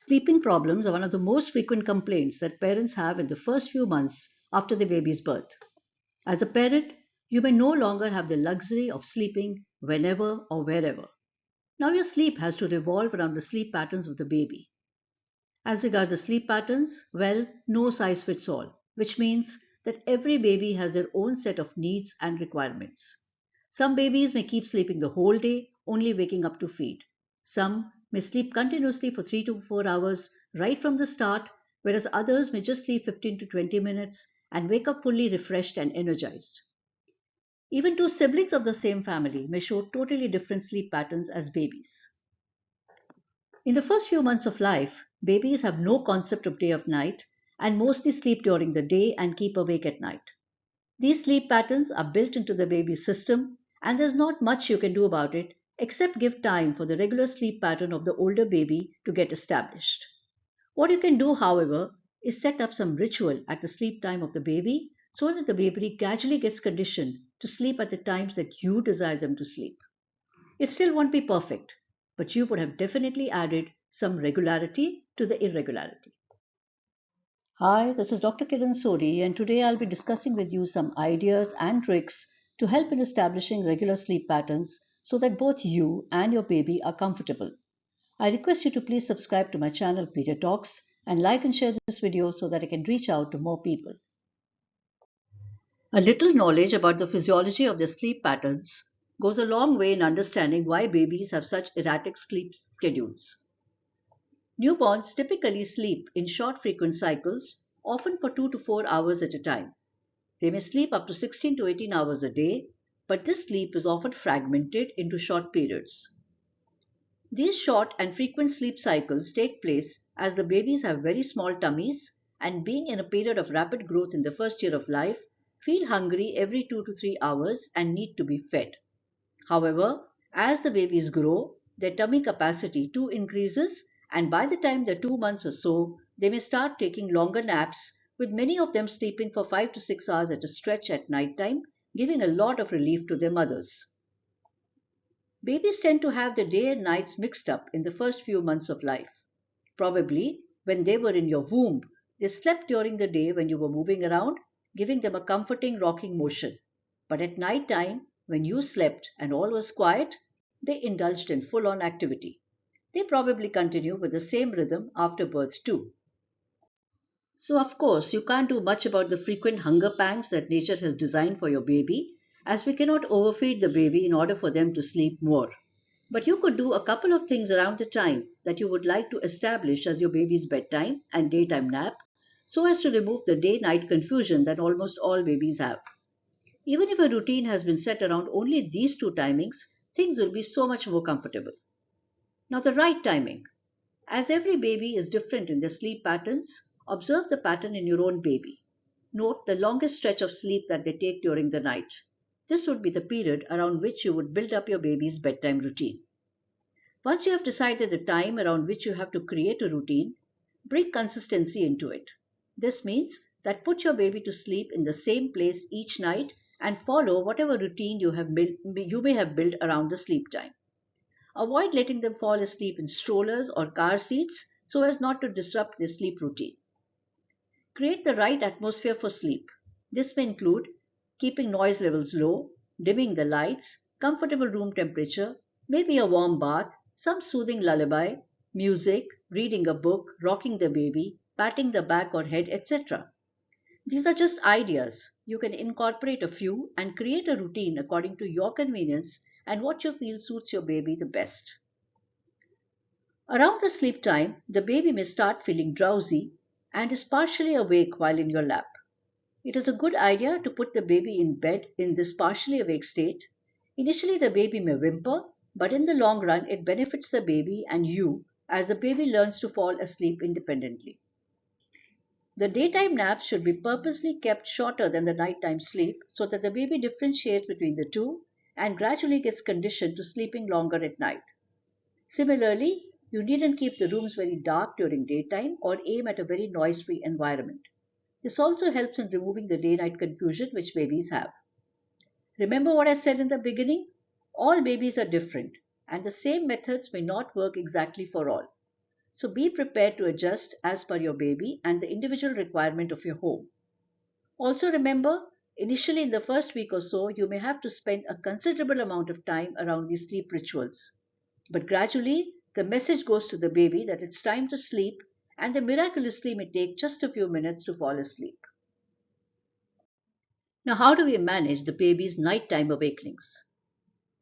Sleeping problems are one of the most frequent complaints that parents have in the first few months after the baby's birth. As a parent, you may no longer have the luxury of sleeping whenever or wherever. Now your sleep has to revolve around the sleep patterns of the baby. As regards the sleep patterns, well, no size fits all, which means that every baby has their own set of needs and requirements. Some babies may keep sleeping the whole day, only waking up to feed. Some may sleep continuously for 3 to 4 hours right from the start, whereas others may just sleep 15 to 20 minutes and wake up fully refreshed and energized. Even two siblings of the same family may show totally different sleep patterns as babies. In the first few months of life, babies have no concept of day or night and mostly sleep during the day and keep awake at night. These sleep patterns are built into the baby's system, and there's not much you can do about it except give time for the regular sleep pattern of the older baby to get established. What you can do, however, is set up some ritual at the sleep time of the baby so that the baby gradually gets conditioned to sleep at the times that you desire them to sleep. It still won't be perfect, but you would have definitely added some regularity to the irregularity. Hi, this is Dr. Kiran Sodi, and today I'll be discussing with you some ideas and tricks to help in establishing regular sleep patterns so that both you and your baby are comfortable. I request you to please subscribe to my channel Peter Talks and like and share this video so that I can reach out to more people. A little knowledge about the physiology of their sleep patterns goes a long way in understanding why babies have such erratic sleep schedules. Newborns typically sleep in short frequent cycles, often for 2 to 4 hours at a time. They may sleep up to 16 to 18 hours a day, but this sleep is often fragmented into short periods. These short and frequent sleep cycles take place as the babies have very small tummies and, being in a period of rapid growth in the first year of life, feel hungry every 2 to 3 hours and need to be fed. However, as the babies grow, their tummy capacity too increases, and by the time they're 2 months or so, they may start taking longer naps, with many of them sleeping for 5 to 6 hours at a stretch at night time, giving a lot of relief to their mothers. Babies tend to have the day and nights mixed up in the first few months of life. Probably when they were in your womb, they slept during the day when you were moving around, giving them a comforting rocking motion. But at night time, when you slept and all was quiet, they indulged in full on activity. They probably continue with the same rhythm after birth too. So, of course, you can't do much about the frequent hunger pangs that nature has designed for your baby, as we cannot overfeed the baby in order for them to sleep more. But you could do a couple of things around the time that you would like to establish as your baby's bedtime and daytime nap, so as to remove the day night confusion that almost all babies have. Even if a routine has been set around only these two timings, things will be so much more comfortable. Now, the right timing. As every baby is different in their sleep patterns, observe the pattern in your own baby. Note the longest stretch of sleep that they take during the night. This would be the period around which you would build up your baby's bedtime routine. Once you have decided the time around which you have to create a routine, bring consistency into it. This means that put your baby to sleep in the same place each night and follow whatever routine you may have built around the sleep time. Avoid letting them fall asleep in strollers or car seats so as not to disrupt their sleep routine. Create the right atmosphere for sleep. This may include keeping noise levels low, dimming the lights, comfortable room temperature, maybe a warm bath, some soothing lullaby, music, reading a book, rocking the baby, patting the back or head, etc. These are just ideas. You can incorporate a few and create a routine according to your convenience and what you feel suits your baby the best. Around the sleep time, the baby may start feeling drowsy and is partially awake while in your lap. It is a good idea to put the baby in bed in this partially awake state. Initially, the baby may whimper, but in the long run, it benefits the baby and you as the baby learns to fall asleep independently. The daytime naps should be purposely kept shorter than the nighttime sleep so that the baby differentiates between the two and gradually gets conditioned to sleeping longer at night. Similarly, you needn't keep the rooms very dark during daytime or aim at a very noise-free environment. This also helps in removing the day-night confusion which babies have. Remember what I said in the beginning? All babies are different, and the same methods may not work exactly for all. So be prepared to adjust as per your baby and the individual requirement of your home. Also remember, initially in the first week or so, you may have to spend a considerable amount of time around these sleep rituals. But gradually, the message goes to the baby that it's time to sleep, and they miraculously may take just a few minutes to fall asleep. Now, how do we manage the baby's nighttime awakenings?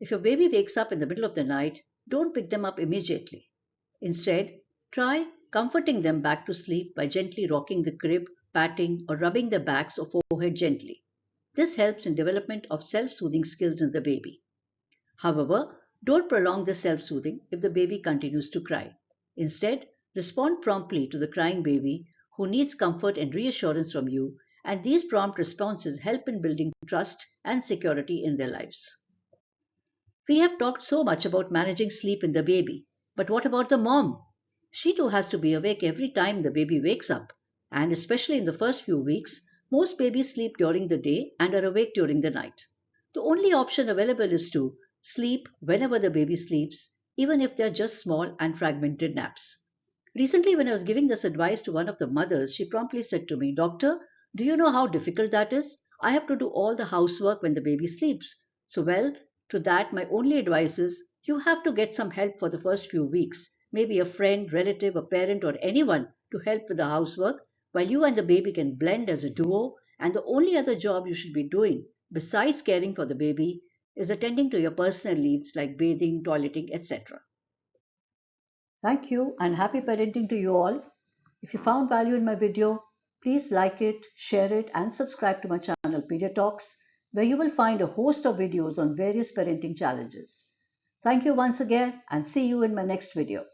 If your baby wakes up in the middle of the night, don't pick them up immediately. Instead, try comforting them back to sleep by gently rocking the crib, patting, or rubbing their backs or forehead gently. This helps in development of self-soothing skills in the baby. However, don't prolong the self-soothing if the baby continues to cry. Instead, respond promptly to the crying baby who needs comfort and reassurance from you, and these prompt responses help in building trust and security in their lives. We have talked so much about managing sleep in the baby, but what about the mom? She too has to be awake every time the baby wakes up, and especially in the first few weeks, most babies sleep during the day and are awake during the night. The only option available is to sleep whenever the baby sleeps, even if they're just small and fragmented naps. Recently, when I was giving this advice to one of the mothers, she promptly said to me, Doctor, do you know how difficult that is? I have to do all the housework when the baby sleeps. So, well, to that, my only advice is you have to get some help for the first few weeks. Maybe a friend, relative, a parent, or anyone to help with the housework while you and the baby can blend as a duo. And the only other job you should be doing, besides caring for the baby, is attending to your personal needs like bathing, toileting, etc. Thank you and happy parenting to you all. If you found value in my video, please like it, share it, and subscribe to my channel Pedia Talks, where you will find a host of videos on various parenting challenges. Thank you once again and see you in my next video.